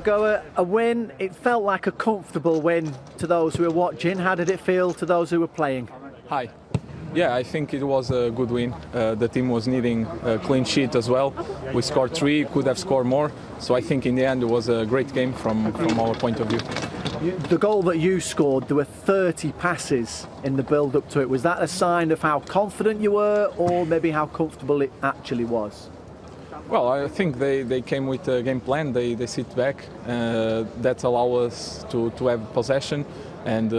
Diogo, a win, it felt like a comfortable win to those who were watching. How did it feel to those who were playing? Hi. Yeah, I think it was a good win. The team was needing a clean sheet as well. We scored 3, could have scored more. So I think in the end it was a great game from our point of view. The goal that you scored, there were 30 passes in the build-up to it. Was that a sign of how confident you were, or maybe how comfortable it actually was? Well, I think they came with a game plan. They sit back. That allows us to have possession, and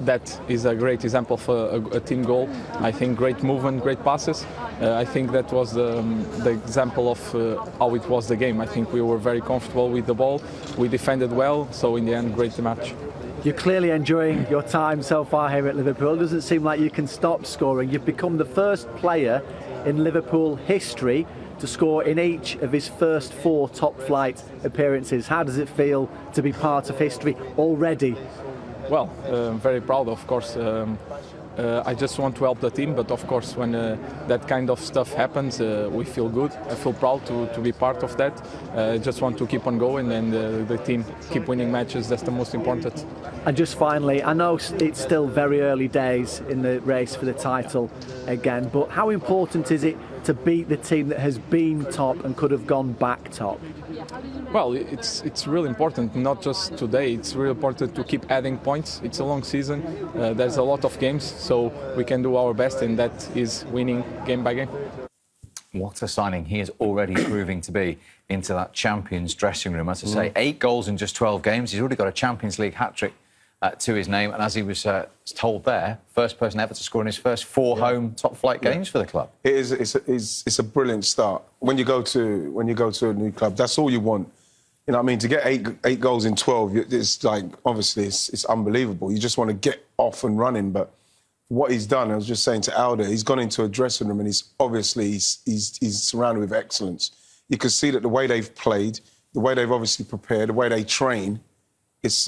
that is a great example of a team goal. I think great movement, great passes. I think that was the example of how it was the game. I think we were very comfortable with the ball. We defended well, so in the end, great match. You're clearly enjoying your time so far here at Liverpool. It doesn't seem like you can stop scoring. You've become the first player in Liverpool history to score in each of his first 4 top-flight appearances. How does it feel to be part of history already? Well, I'm very proud, of course. I just want to help the team, but of course when that kind of stuff happens, we feel good. I feel proud to be part of that. I just want to keep on going, and the team keep winning matches. That's the most important. And just finally, I know it's still very early days in the race for the title again, but how important is it to beat the team that has been top and could have gone back top? Well, it's really important, not just today. It's really important to keep adding points. It's a long season. There's a lot of games, so we can do our best, and that is winning game by game. What a signing he is already proving to be into that Champions dressing room. As I say, 8 goals in just 12 games. He's already got a Champions League hat-trick to his name, and as he was told there, first person ever to score in his first 4 home top-flight games for the club. It's a brilliant start. When you go to a new club, that's all you want. You know what I mean? To get 8 goals in 12, it's like, obviously, it's unbelievable. You just want to get off and running. But what he's done, I was just saying to Alda, he's gone into a dressing room and he's surrounded with excellence. You can see that the way they've played, the way they've obviously prepared, the way they train, it's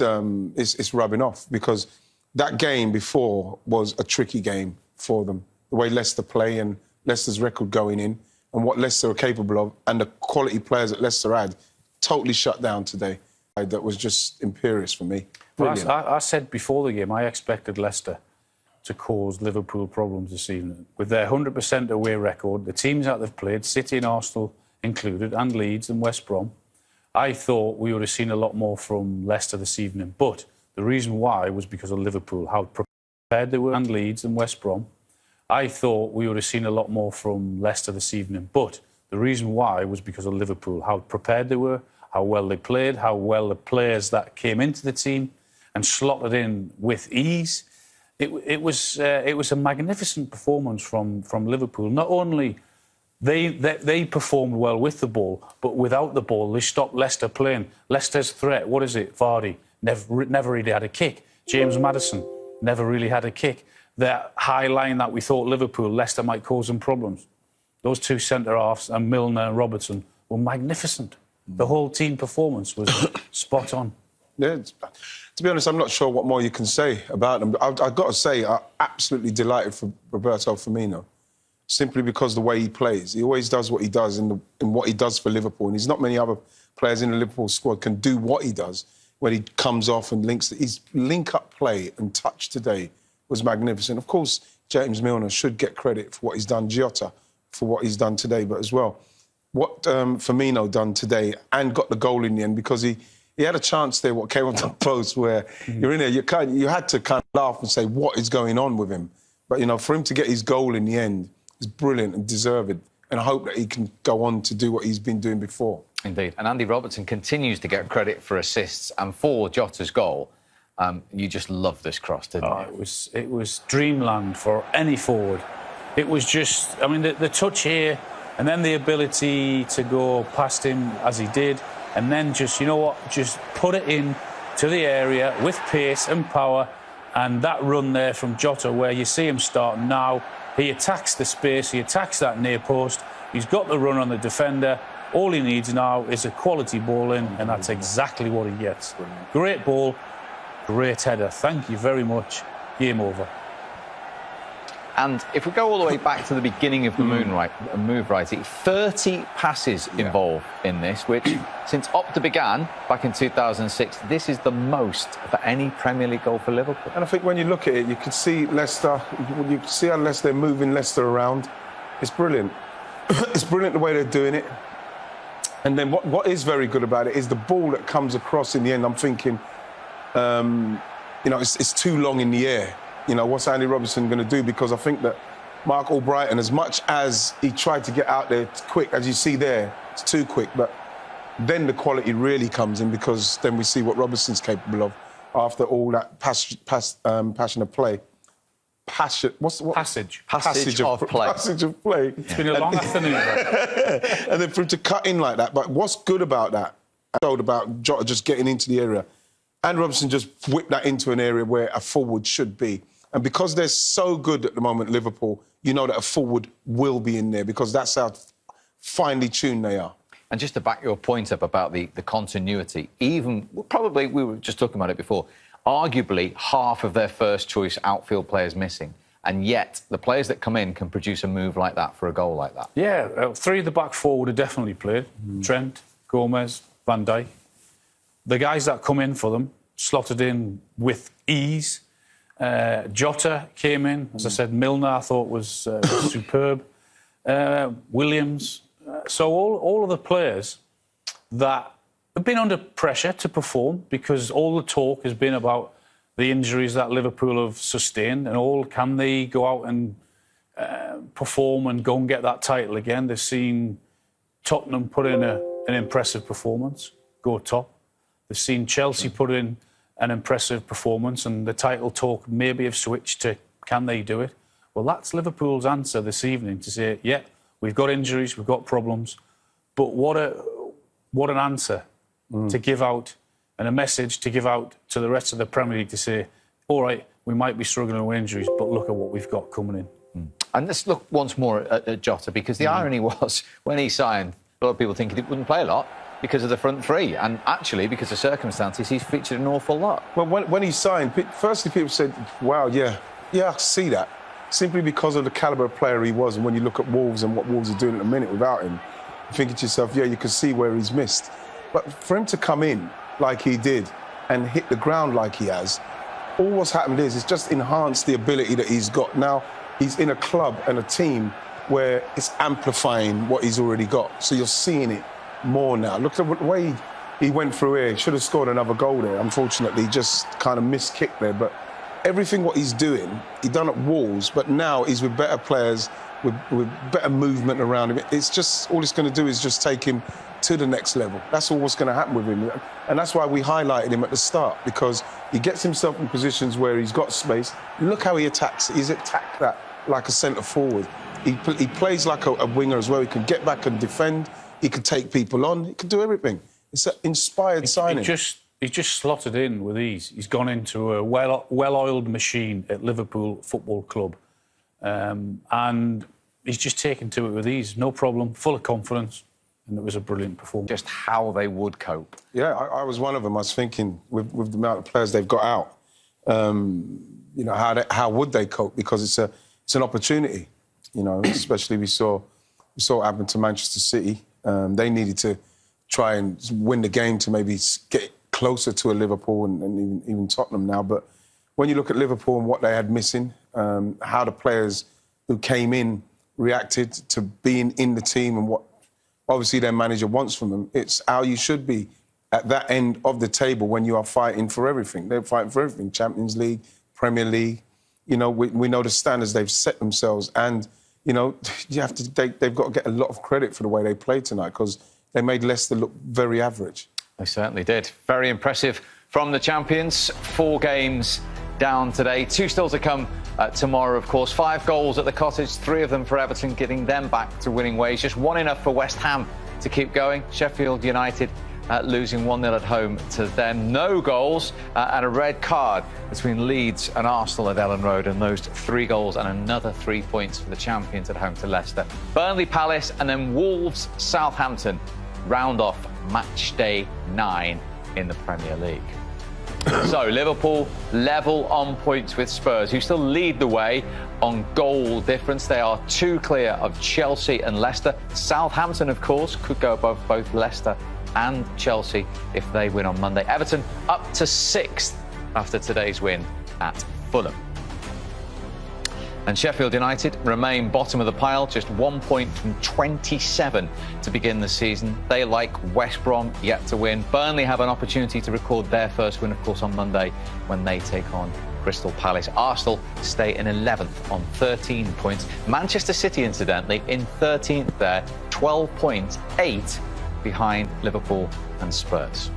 rubbing off, because that game before was a tricky game for them. The way Leicester play and Leicester's record going in and what Leicester are capable of, and the quality players that Leicester had, totally shut down today. That was just imperious for me. Well, I said before the game I expected Leicester to cause Liverpool problems this evening. With their 100% away record, the teams that they've played, City and Arsenal included, and Leeds and West Brom, I thought we would have seen a lot more from Leicester this evening. But the reason why was because of Liverpool, how prepared they were, and Leeds and West Brom. I thought we would have seen a lot more from Leicester this evening. But the reason why was because of Liverpool, how prepared they were, how well they played, how well the players that came into the team and slotted in with ease. It was a magnificent performance from Liverpool. Not only they performed well with the ball, but without the ball, they stopped Leicester playing. Leicester's threat, what is it? Vardy never really had a kick. James Maddison never really had a kick. That high line that we thought Liverpool, Leicester might cause them problems. Those 2 centre-halves, and Milner and Robertson, were magnificent. The whole team performance was spot on. Yeah, to be honest, I'm not sure what more you can say about them. I've got to say, I'm absolutely delighted for Roberto Firmino, simply because the way he plays. He always does what he does in what he does for Liverpool. And there's not many other players in the Liverpool squad can do what he does when he comes off and links. His link-up play and touch today was magnificent. Of course, James Milner should get credit for what he's done, Jota for what he's done today, but as well, what Firmino done today, and got the goal in the end, because he had a chance there, what came on the post, where you're in there, you had to kind of laugh and say, what is going on with him? But, you know, for him to get his goal in the end is brilliant and deserved. And I hope that he can go on to do what he's been doing before. Indeed. And Andy Robertson continues to get credit for assists, and for Jota's goal, you just love this cross, didn't you? It was dreamland for any forward. It was just, I mean, the touch here, and then the ability to go past him as he did, and then just, you know what, just put it in to the area with pace and power, and that run there from Jota, where you see him starting now, he attacks the space, he attacks that near post, he's got the run on the defender. All he needs now is a quality ball in, and that's exactly what he gets. Great ball, great header. Thank you very much. Game over. And if we go all the way back to the beginning of the move, Wright, 30 passes involved in this, which, since Opta began back in 2006, this is the most for any Premier League goal for Liverpool. And I think when you look at it, you could see Leicester, you can see how Leicester moving Leicester around. It's brilliant. It's brilliant the way they're doing it. And then what is very good about it is the ball that comes across in the end. I'm thinking, it's too long in the air. What's Andy Robertson going to do? Because I think that Mark Albrighton, as much as he tried to get out there quick, as you see there, it's too quick. But then the quality really comes in, because then we see what Robertson's capable of after all that passion of play. Passage of play. Passage of play. It's been a long afternoon. And then for him to cut in like that. But what's good about that, about Jota just getting into the area, and Robertson just whipped that into an area where a forward should be. And because they're so good at the moment, Liverpool, you know that a forward will be in there, because that's how finely tuned they are. And just to back your point up about the continuity, probably, we were just talking about it before, arguably half of their first choice outfield players missing. And yet the players that come in can produce a move like that for a goal like that. Yeah, 3 of the back 4 would have definitely played. Trent, Gomez, Van Dijk. The guys that come in for them slotted in with ease. Jota came in, as I said. Milner, I thought, was superb. Williams. So all of the players that have been under pressure to perform, because all the talk has been about the injuries that Liverpool have sustained, and can they go out and perform and go and get that title again? They've seen Tottenham put in an impressive performance, go top. They've seen Chelsea put in an impressive performance, and the title talk maybe have switched to, can they do it? Well, that's Liverpool's answer this evening, to say, yeah, we've got injuries, we've got problems, but what an answer to give out, and a message to give out to the rest of the Premier League, to say, all right, we might be struggling with injuries, but look at what we've got coming in. And let's look once more at Jota, because the irony was, when he signed, a lot of people thinking he wouldn't play a lot because of the front 3, and actually, because of circumstances, he's featured an awful lot. Well, when he signed, firstly people said, wow, yeah, I see that, simply because of the calibre of player he was. And when you look at Wolves and what Wolves are doing at the minute without him, you're thinking to yourself, yeah, you can see where he's missed. But for him to come in like he did and hit the ground like he has, all what's happened is it's just enhanced the ability that he's got. Now, he's in a club and a team where it's amplifying what he's already got. So you're seeing it more now. Look at the way he went through here. He should have scored another goal there. Unfortunately, he just kind of missed kick there. But everything what he's doing, he done at Wolves, but now he's with better players, with better movement around him. It's just, all it's going to do is just take him to the next level. That's all what's going to happen with him. And that's why we highlighted him at the start, because he gets himself in positions where he's got space. Look how he attacks. He's attacked that like a centre forward. He plays like a winger as well. He can get back and defend. He can take people on. He can do everything. It's an inspired signing. He's just slotted in with ease. He's gone into a well-oiled machine at Liverpool Football Club. And he's just taken to it with ease. No problem, full of confidence. And it was a brilliant performance. Just how they would cope. Yeah, I was one of them. I was thinking, with the amount of players they've got out, how would they cope? Because it's an opportunity, especially we saw what happened to Manchester City. They needed to try and win the game to maybe get closer to a Liverpool and even Tottenham now. But when you look at Liverpool and what they had missing, how the players who came in reacted to being in the team and what obviously their manager wants from them, it's how you should be at that end of the table when you are fighting for everything. They're fighting for everything. Champions League, Premier League. We know the standards they've set themselves, and they've got to get a lot of credit for the way they played tonight, because they made Leicester look very average. They certainly did. Very impressive from the champions. 4 games down today. 2 still to come tomorrow, of course. 5 goals at the Cottage, 3 of them for Everton, getting them back to winning ways. Just 1 enough for West Ham to keep going. Sheffield United losing 1-0 at home to them. No goals and a red card between Leeds and Arsenal at Ellen Road, and those 3 goals and another 3 points for the champions at home to Leicester. Burnley Palace and then Wolves Southampton round off match day 9 in the Premier League. So Liverpool level on points with Spurs, who still lead the way on goal difference. They are 2 clear of Chelsea and Leicester. Southampton, of course, could go above both Leicester and Chelsea if they win on Monday. Everton up to 6th after today's win at Fulham. And Sheffield United remain bottom of the pile, just 1 point from 27 to begin the season. They, like West Brom, yet to win. Burnley have an opportunity to record their first win, of course, on Monday when they take on Crystal Palace. Arsenal stay in 11th on 13 points. Manchester City, incidentally, in 13th there, 12 points, 8 behind Liverpool and Spurs.